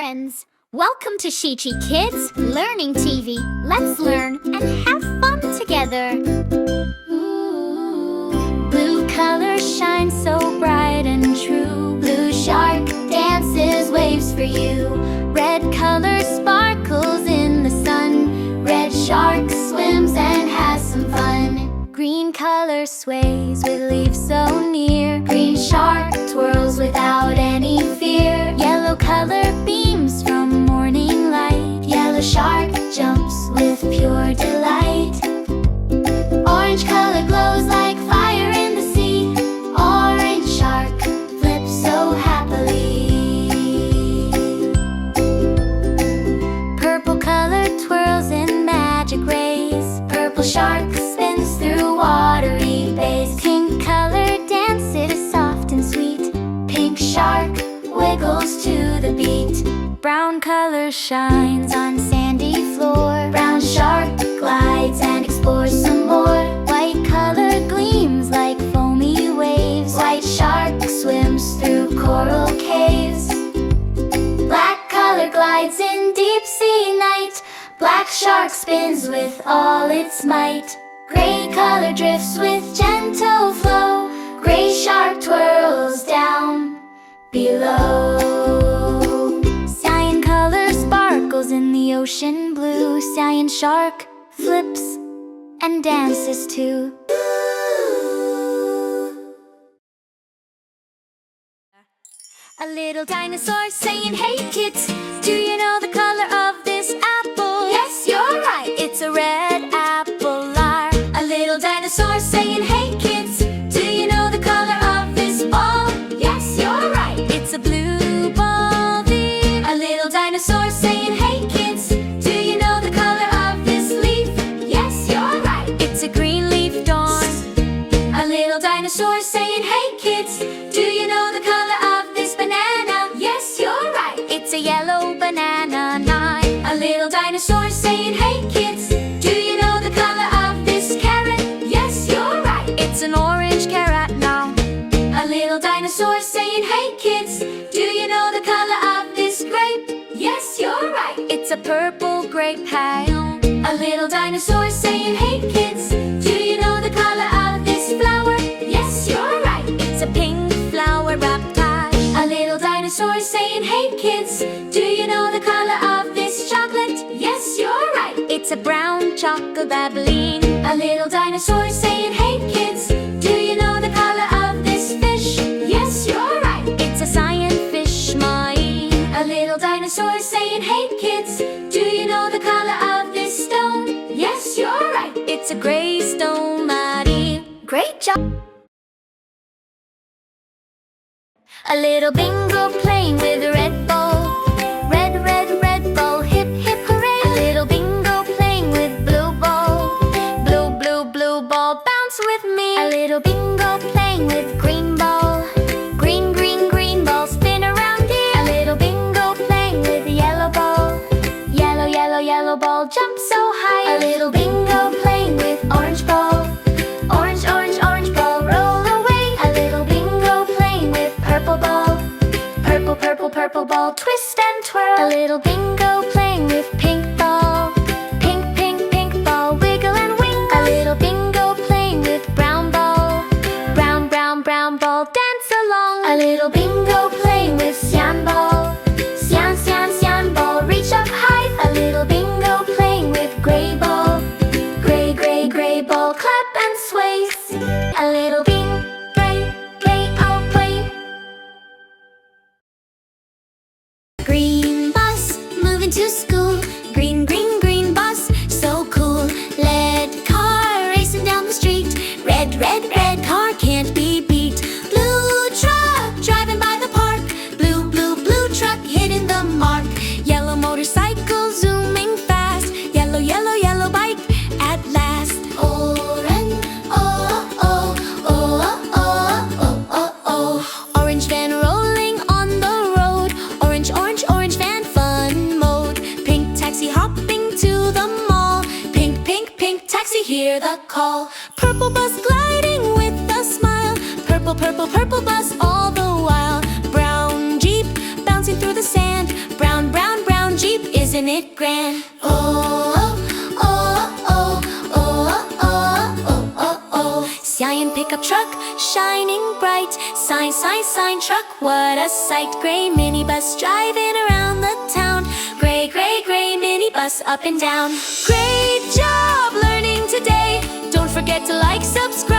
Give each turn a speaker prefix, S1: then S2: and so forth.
S1: friends! Welcome to Chichi Kids Learning TV. Let's learn and have fun together. Blue color shines so bright and true. Blue shark dances waves for you. Red color sparkles in the sun. Red shark swims and has some fun. Green color sways with leaves so near. Green shark twirls without any fear. Yellow color beams from morning light. Yellow shark jumps with pure delight. Orange color glows like fire in the sea. Orange shark flips so happily. Purple color twirls in magic rays. Purple shark spins through watery bays. Pink color dances soft and sweet. Pink shark wiggles to the beat. Brown color shines on sandy floor. Brown shark glides and explores some more. White color gleams like foamy waves. White shark swims through coral caves. Black color glides in deep sea night. Black shark spins with all its might. Gray color drifts with gentle flow. Gray shark twirls down below. Cyan color sparkles in the ocean blue. Cyan shark flips and dances too. A little dinosaur saying, "Hey kids, do you know the color of this apple?" "Yes, you're right, it's a red apple." A little dinosaur saying, "Hey kids, do you know the color of this ball?" "Yes, you're right, it's a blue ball." A little dinosaur saying, "Hey kids, do you know the color of this leaf?" "Yes, you're right, it's a green leaf dawn." A little dinosaur saying, "Hey kids, do you know the color of this banana?" "Yes, you're right, it's a yellow banana." A little dinosaur saying, "Hey kids, do you know the color of this carrot?" "Yes, you're right, it's an orange carrot now. A little dinosaur saying, "Hey kids, do you know the color of this grape?" "Yes, you're right, it's a purple grape." A little dinosaur saying, "Hey kids, do you know the color of this flower?" "Yes, you're right, it's a pink flower wrapped high." A little dinosaur saying, "Hey kids, do you know the color of this chocolate?" "Yes, you're right, it's a brown chocolate babbling." A little dinosaur saying, "Hey kids, do you know the color of this fish?" "Yes, you're right, it's a cyan fish, mine." A little dinosaur saying, "Hey kids, do you know the color of this stone?" "Yes, you're right, it's a gray stone, Maddie." Great job! A little bingo playing with a red ball. Red, red, red ball, hip, hip, hooray. A little bingo playing with blue ball. Blue, blue, blue ball, bounce with me. A little bingo playing with green ball. Green, green, green ball, spin around here. A little bingo playing with yellow ball. Yellow, yellow, yellow ball, jump so high. A little bingo playing with orange ball. Orange, orange, orange ball, roll away. A little bingo playing with purple ball. Purple, purple, purple ball, twist and twirl. A little bingo playing with pink ball. Pink, pink, pink ball, wiggle and wing. A little bingo playing with brown ball. Brown, brown, brown ball, dance along. A little bingo playing with cyan ball. Cyan, cyan, cyan ball, reach up high. A little bingo playing with gray ball. Gray, gray, gray ball, clap and sway. A little bing, gray, gray, I'll play. Green bus, moving to school. Green, green, green bus, so cool. Red car, racing down the street. Red, red, red car, can't be beat. Blue truck, driving by the park. Blue, blue, blue truck, hitting the mark. Yellow motorcycle, zooming fast. Yellow, yellow, yellow bike, at last. Orange, oh, oh, oh, oh, oh, oh, oh. Orange van rolling on the road. Orange, orange, orange van, fun mode. Pink taxi hopping to the mall. Pink, pink, pink taxi, hear the call. Purple bus gliding with a smile. Purple, purple, purple bus all the while. Brown jeep bouncing through the sand. Brown, brown isn't it grand? Oh, oh, oh, oh, oh, oh, oh, oh. Cyan pickup truck, shining bright. Sign, sign, sign truck, what a sight. Gray minibus driving around the town. Gray, gray, gray minibus up and down. Great job learning today. Don't forget to like, subscribe.